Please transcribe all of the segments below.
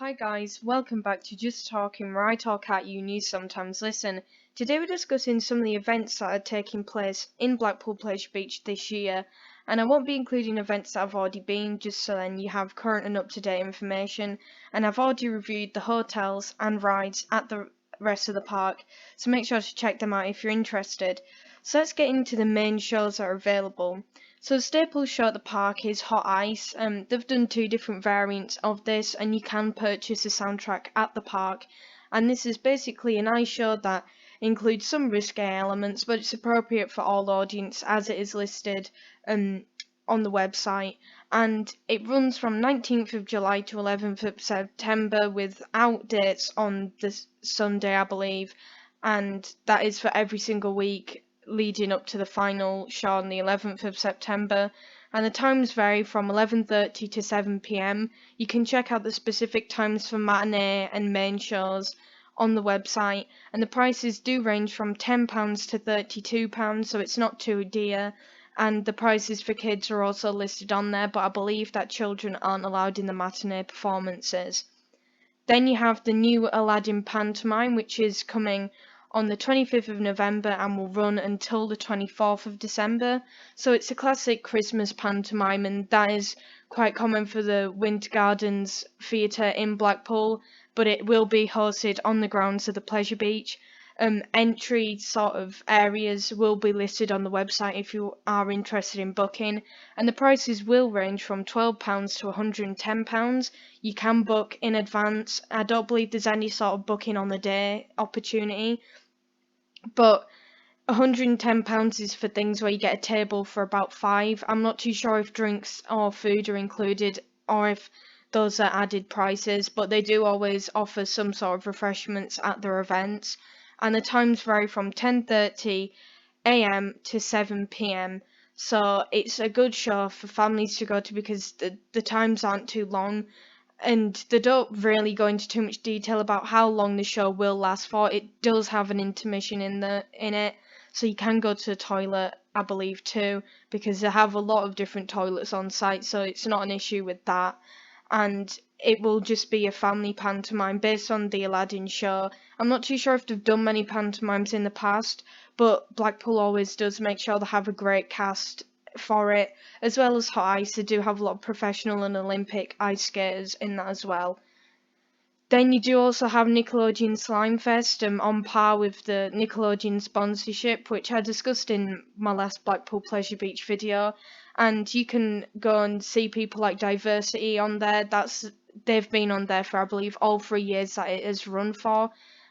Hi guys, welcome back to Just Talking, where I talk at you and you sometimes listen. Today we're discussing some of the events that are taking place in Blackpool Pleasure Beach this year, and I won't be including events that have already been, just so then you have current and up-to-date information, and I've already reviewed the hotels and rides at the rest of the park, so make sure to check them out if you're interested. So let's get into the main shows that are available. So the staple show at the park is Hot Ice. They've done two different variants of this, and you can purchase the soundtrack at the park. And this is basically an ice show that includes some risque elements, but it's appropriate for all audience as it is listed on the website. And it runs from 19th of July to 11th of September without dates on this Sunday, I believe. And that is for every single week leading up to the final show on the 11th of September, and the times vary from 11:30 to 7 p.m. You can check out the specific times for matinee and main shows on the website, and the prices do range from £10 to £32, so it's not too dear, and the prices for kids are also listed on there, but I believe that children aren't allowed in the matinee performances. Then you have the new Aladdin pantomime, which is coming on the 25th of November and will run until the 24th of December. So it's a classic Christmas pantomime, and that is quite common for the Winter Gardens Theatre in Blackpool, but it will be hosted on the grounds of the Pleasure Beach. Entry sort of areas will be listed on the website if you are interested in booking, and the prices will range from £12 to £110. You can book in advance. I don't believe there's any sort of booking on the day opportunity, but £110 is for things where you get a table for about five. I'm not too sure if drinks or food are included or if those are added prices, but they do always offer some sort of refreshments at their events, and the times vary from 10:30 a.m. to 7 p.m. So it's a good show for families to go to because the times aren't too long, and they don't really go into too much detail about how long the show will last for. It does have an intermission in it, so you can go to the toilet, I believe, too, because they have a lot of different toilets on site, so it's not an issue with that. And it will just be a family pantomime based on the Aladdin show. I'm not too sure if they've done many pantomimes in the past, but Blackpool always does make sure they have a great cast for it, as well as Hot Ice. They do have a lot of professional and Olympic ice skaters in that as well. Then you do also have Nickelodeon Slime Fest, on par with the Nickelodeon sponsorship, which I discussed in my last Blackpool Pleasure Beach video. And you can go and see people like Diversity on there. They've been on there for, I believe, all 3 years that it has run for.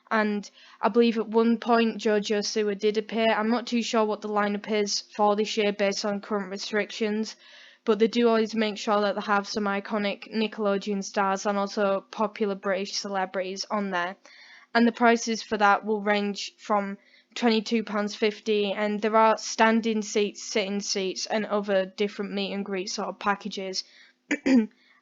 And I believe at one point Jojo Siwa did appear. I'm not too sure what the lineup is for this year based on current restrictions, but they do always make sure that they have some iconic Nickelodeon stars and also popular British celebrities on there. And the prices for that will range from £22.50, and there are standing seats, sitting seats, and other different meet and greet sort of packages.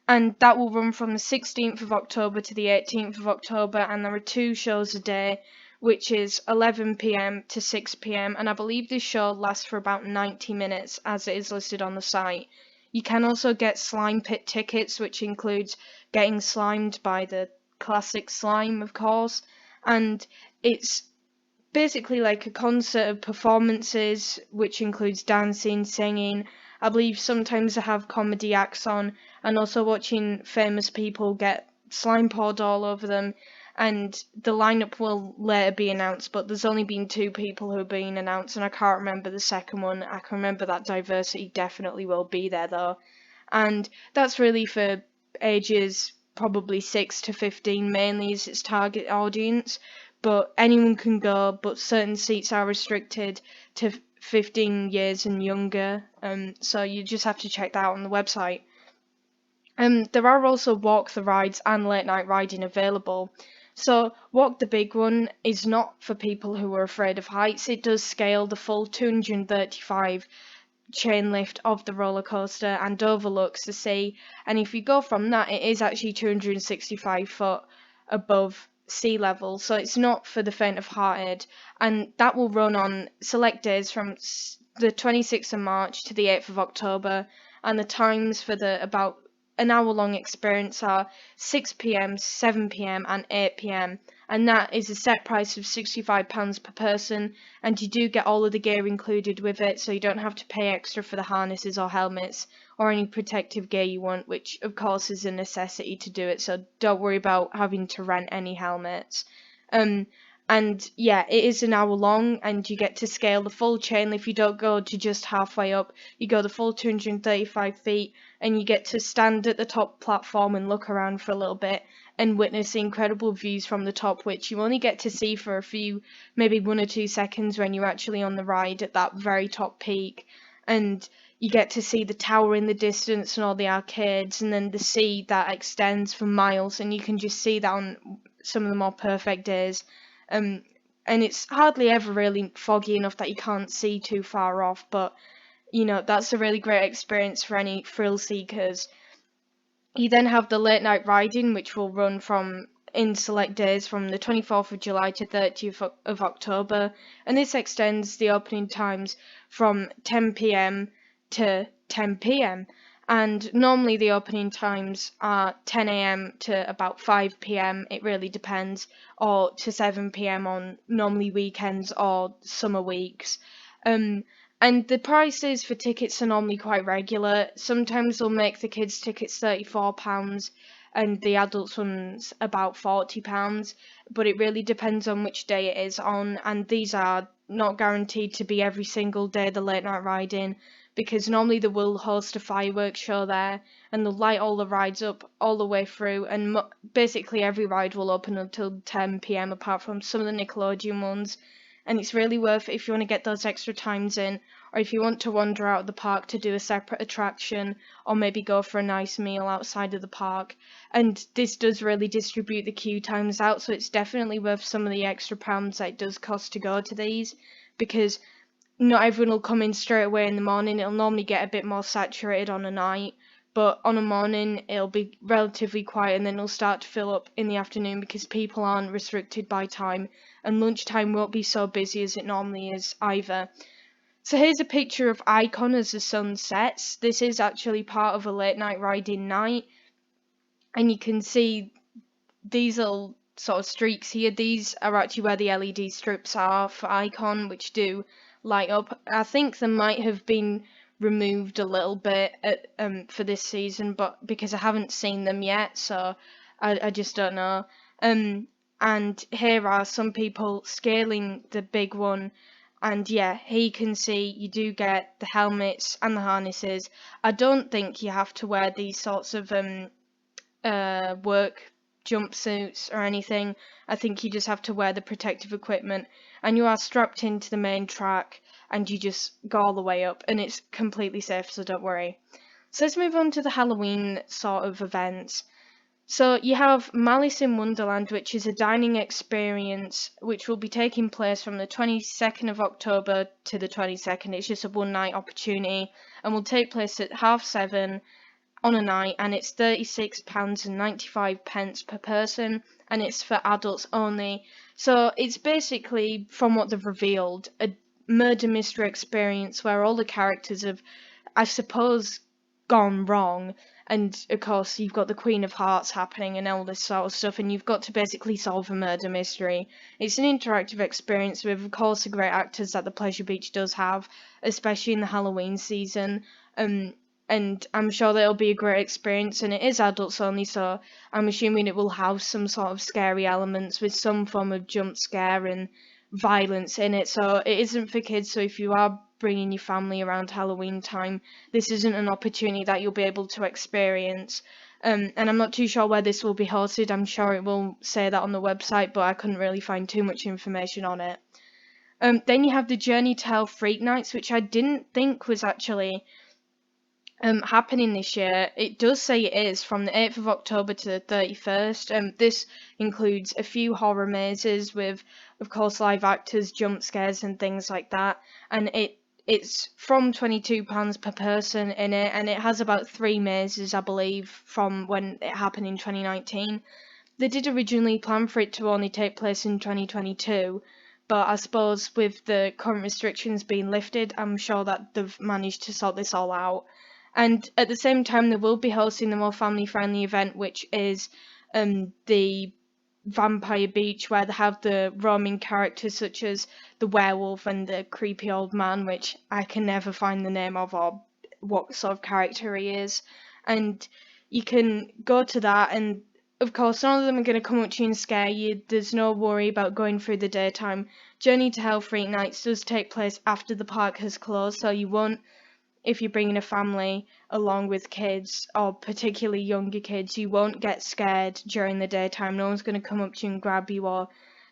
And that will run from the 16th of October to the 18th of October, and there are two shows a day, which is 11 p.m. to 6 p.m, and I believe this show lasts for about 90 minutes as it is listed on the site. You can also get slime pit tickets, which includes getting slimed by the classic slime, of course, and it's basically like a concert of performances, which includes dancing, singing. I believe sometimes they have comedy acts on, and also watching famous people get slime poured all over them. And the lineup will later be announced, but there's only been two people who have been announced, and I can't remember the second one. I can remember that Diversity definitely will be there though. And that's really for ages probably 6 to 15 mainly as its target audience, but anyone can go, but certain seats are restricted to 15 years and younger, so you just have to check that out on the website. There are also walk the rides and late night riding available. So Walk the Big One is not for people who are afraid of heights. It does scale the full 235 chain lift of the roller coaster and overlooks the sea, and if you go from that, it is actually 265 foot above sea level, so it's not for the faint of hearted, and that will run on select days from the 26th of March to the 8th of October, and the times for the about an hour-long experience are 6 p.m, 7 p.m, and 8 p.m, and that is a set price of £65 per person, and you do get all of the gear included with it, so you don't have to pay extra for the harnesses or helmets or any protective gear you want, which of course is a necessity to do it, so don't worry about having to rent any helmets. And yeah, it is an hour long, and you get to scale the full chain. If you don't go to just halfway up, you go the full 235 feet, and you get to stand at the top platform and look around for a little bit and witness the incredible views from the top, which you only get to see for a few, maybe 1 or 2 seconds when you're actually on the ride at that very top peak. And you get to see the tower in the distance and all the arcades, and then the sea that extends for miles, and you can just see that on some of the more perfect days. And it's hardly ever really foggy enough that you can't see too far off, but that's a really great experience for any thrill seekers. You then have the late night riding, which will run from in select days from the 24th of July to 30th of October, and this extends the opening times from 10 p.m. to 10 p.m. And normally the opening times are 10 a.m. to about 5 p.m. It really depends, or to 7 p.m. on normally weekends or summer weeks. And the prices for tickets are normally quite regular. Sometimes they'll make the kids' tickets £34 and the adults' ones about £40, but it really depends on which day it is on, and these are not guaranteed to be every single day the late night riding, because normally they will host a fireworks show there, and they'll light all the rides up all the way through, and basically every ride will open until 10 p.m. apart from some of the Nickelodeon ones. And it's really worth it if you want to get those extra times in, or if you want to wander out of the park to do a separate attraction, or maybe go for a nice meal outside of the park. And this does really distribute the queue times out, so it's definitely worth some of the extra pounds that it does cost to go to these, because not everyone will come in straight away in the morning. It'll normally get a bit more saturated on a night, but on a morning it'll be relatively quiet, and then it'll start to fill up in the afternoon because people aren't restricted by time, and lunchtime won't be so busy as it normally is either. So here's a picture of Icon as the sun sets. This is actually part of a late night riding night, and you can see these little sort of streaks here. These are actually where the LED strips are for Icon, which do light up. I think they might have been removed a little bit for this season, but because I haven't seen them yet, so I just don't know. And here are some people scaling the big one, and yeah, here you can see you do get the helmets and the harnesses. I don't think you have to wear these sorts of work jumpsuits or anything. I think you just have to wear the protective equipment, and you are strapped into the main track, and you just go all the way up, and it's completely safe, so don't worry. So let's move on to the Halloween sort of events. So you have Malice in Wonderland, which is a dining experience which will be taking place from the 22nd of October to the 22nd. It's just a one-night opportunity, and will take place at 7:30 on a night, and it's £36.95 per person, and it's for adults only. So it's basically, from what they've revealed, a murder mystery experience where all the characters have, I suppose, gone wrong, and of course you've got the Queen of Hearts happening and all this sort of stuff, and you've got to basically solve a murder mystery. It's an interactive experience with, of course, the great actors that the Pleasure Beach does have, especially in the Halloween season. And I'm sure that it'll be a great experience, and it is adults only, so I'm assuming it will have some sort of scary elements with some form of jump scare and violence in it. So it isn't for kids, so if you are bringing your family around Halloween time, this isn't an opportunity that you'll be able to experience. And I'm not too sure where this will be hosted. I'm sure it will say that on the website, but I couldn't really find too much information on it. Then you have the Journey to Hell Freak Nights, which I didn't think was actually happening this year. It does say it is from the 8th of October to the 31st. This includes a few horror mazes with, of course, live actors, jump scares and things like that, and it's from £22 per person in it, and it has about 3 mazes, I believe, from when it happened in 2019. They did originally plan for it to only take place in 2022, but I suppose with the current restrictions being lifted, I'm sure that they've managed to sort this all out. And at the same time, they will be hosting the more family-friendly event, which is the Vampire Beach, where they have the roaming characters such as the werewolf and the creepy old man, which I can never find the name of or what sort of character he is. And you can go to that, and of course, none of them are going to come up to you and scare you. There's no worry about going through the daytime. Journey to Hell Freak Nights does take place after the park has closed, so you won't, if you're bringing a family along with kids or particularly younger kids, you won't get scared during the daytime. No one's going to come up to you and grab you, or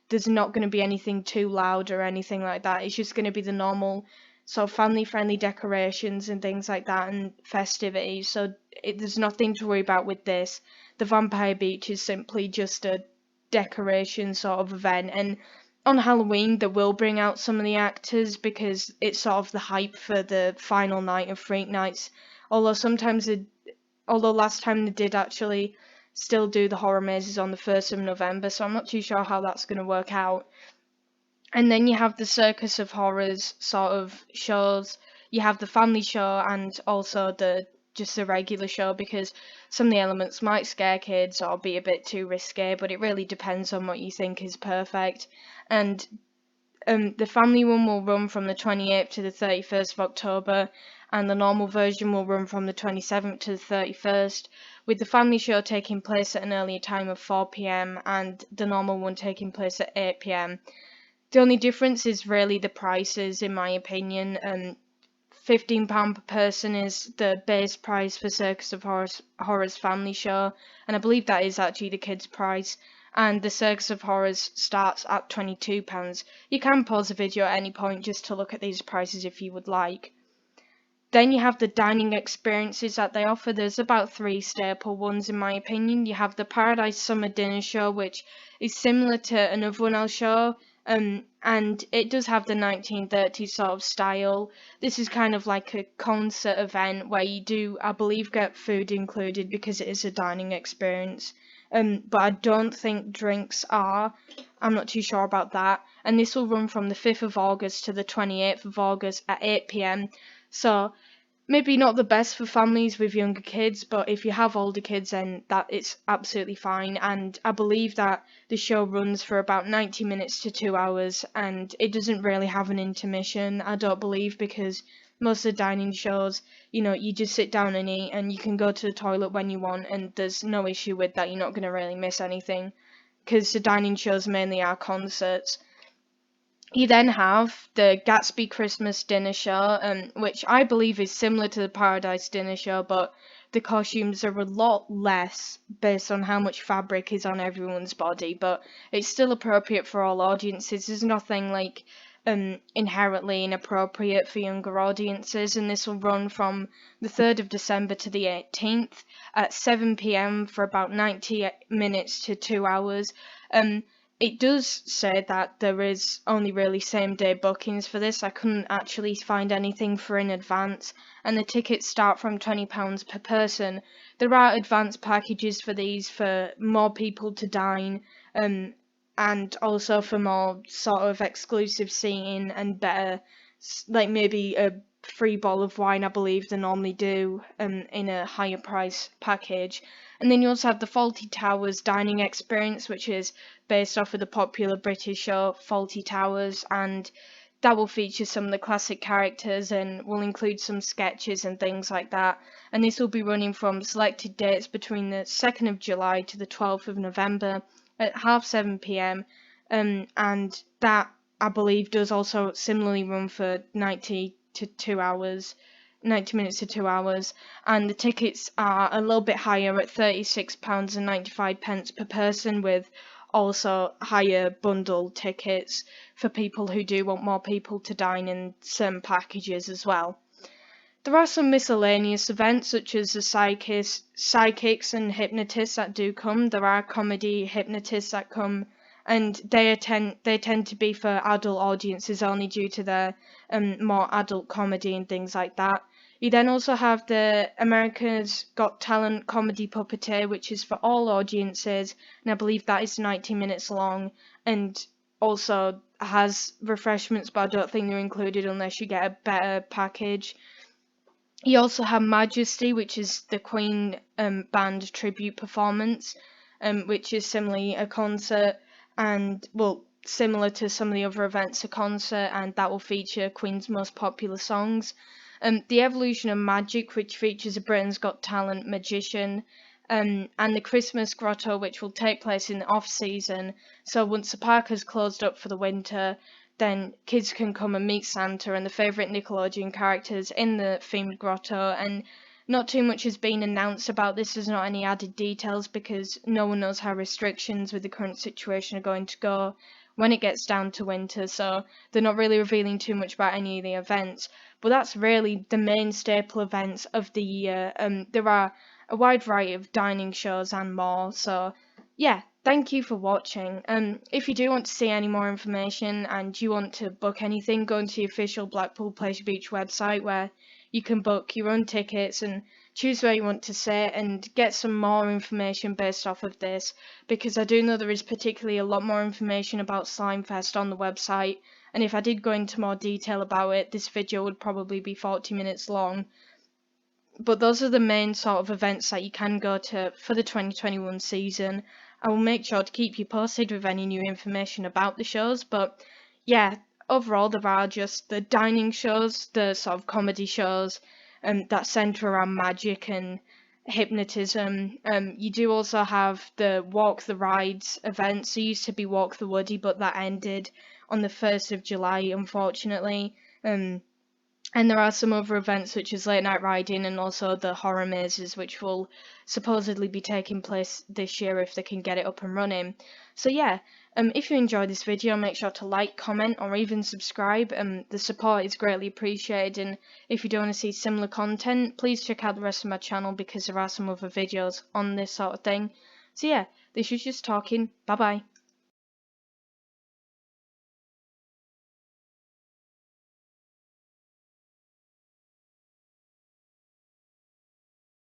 there's not going to be anything too loud or anything like that. It's just going to be the normal sort of family friendly decorations and things like that and festivities. So there's nothing to worry about with this. The Vampire Beach is simply just a decoration sort of event, and on Halloween they will bring out some of the actors because it's sort of the hype for the final night of Freak Nights. Although although last time they did actually still do the horror mazes on the 1st of November, so I'm not too sure how that's going to work out. And then you have the Circus of Horrors sort of shows. You have the family show and also just the regular show, because some of the elements might scare kids or be a bit too risque, but it really depends on what you think is perfect. And the family one will run from the 28th to the 31st of October, and the normal version will run from the 27th to the 31st, with the family show taking place at an earlier time of 4 p.m. and the normal one taking place at 8 p.m. The only difference is really the prices, in my opinion. £15 per person is the base price for Circus of Horrors family show, and I believe that is actually the kids' price. And the Circus of Horrors starts at £22. You can pause the video at any point just to look at these prices if you would like. Then you have the dining experiences that they offer. There's about 3 staple ones in my opinion. You have the Paradise Summer Dinner Show, which is similar to another one I'll show, and it does have the 1930s sort of style. This is kind of like a concert event where you do, I believe, get food included because it is a dining experience. But I don't think drinks are. I'm not too sure about that. And this will run from the 5th of August to the 28th of August at 8 p.m. So maybe not the best for families with younger kids, but if you have older kids, then that it's absolutely fine. And I believe that the show runs for about 90 minutes to 2 hours, and it doesn't really have an intermission, I don't believe, because most of the dining shows, you just sit down and eat, and you can go to the toilet when you want, and there's no issue with that. You're not going to really miss anything, because the dining shows mainly are concerts. You then have the Gatsby Christmas Dinner Show, which I believe is similar to the Paradise Dinner Show, but the costumes are a lot less based on how much fabric is on everyone's body, but it's still appropriate for all audiences. There's nothing like inherently inappropriate for younger audiences, and this will run from the 3rd of December to the 18th at 7 p.m. for about 90 minutes to 2 hours. It does say that there is only really same day bookings for this. I couldn't actually find anything for in advance, and the tickets start from £20 per person. There are advanced packages for these for more people to dine, and also for more sort of exclusive seating and better, like maybe a free bottle of wine, I believe they normally do, in a higher price package. And then you also have the Fawlty Towers dining experience, which is based off of the popular British show Fawlty Towers, and that will feature some of the classic characters and will include some sketches and things like that. And this will be running from selected dates between the 2nd of July to the 12th of November at 7:30 p.m. And that, I believe, does also similarly run for 90 to 2 hours. 90 minutes to 2 hours, and the tickets are a little bit higher at £36.95 per person, with also higher bundle tickets for people who do want more people to dine in certain packages as well. There are some miscellaneous events such as the psychics and hypnotists that do come. There are comedy hypnotists that come, and they tend to be for adult audiences only due to their more adult comedy and things like that. You then also have the America's Got Talent comedy puppeteer, which is for all audiences, and I believe that is 90 minutes long, and also has refreshments, but I don't think they're included unless you get a better package. You also have Majesty, which is the Queen band tribute performance, which is similarly a concert, and well, similar to some of the other events, a concert, and that will feature Queen's most popular songs. The Evolution of Magic, which features a Britain's Got Talent magician, and the Christmas Grotto, which will take place in the off season. So once the park has closed up for the winter, then kids can come and meet Santa and the favourite Nickelodeon characters in the themed grotto. And not too much has been announced about this. There's not any added details because no one knows how restrictions with the current situation are going to go when it gets down to winter. So they're not really revealing too much about any of the events. But that's really the main staple events of the year. There are a wide variety of dining shows and more. So yeah, thank you for watching. If you do want to see any more information and you want to book anything, go into the official Blackpool Pleasure Beach website where you can book your own tickets and choose where you want to sit and get some more information based off of this, because I do know there is particularly a lot more information about Slimefest on the website, and if I did go into more detail about it, this video would probably be 40 minutes long. But those are the main sort of events that you can go to for the 2021 season. I will make sure to keep you posted with any new information about the shows, but yeah, overall there are just the dining shows, the sort of comedy shows that centre around magic and hypnotism. You do also have the Walk the Rides events. There used to be Walk the Woody, but that ended on the 1st of July, unfortunately. And there are some other events such as late night riding and also the horror mazes, which will supposedly be taking place this year if they can get it up and running. So yeah, if you enjoyed this video, make sure to like, comment, or even subscribe. The support is greatly appreciated, and if you do want to see similar content, please check out the rest of my channel because there are some other videos on this sort of thing. So yeah, this was just talking. Bye bye.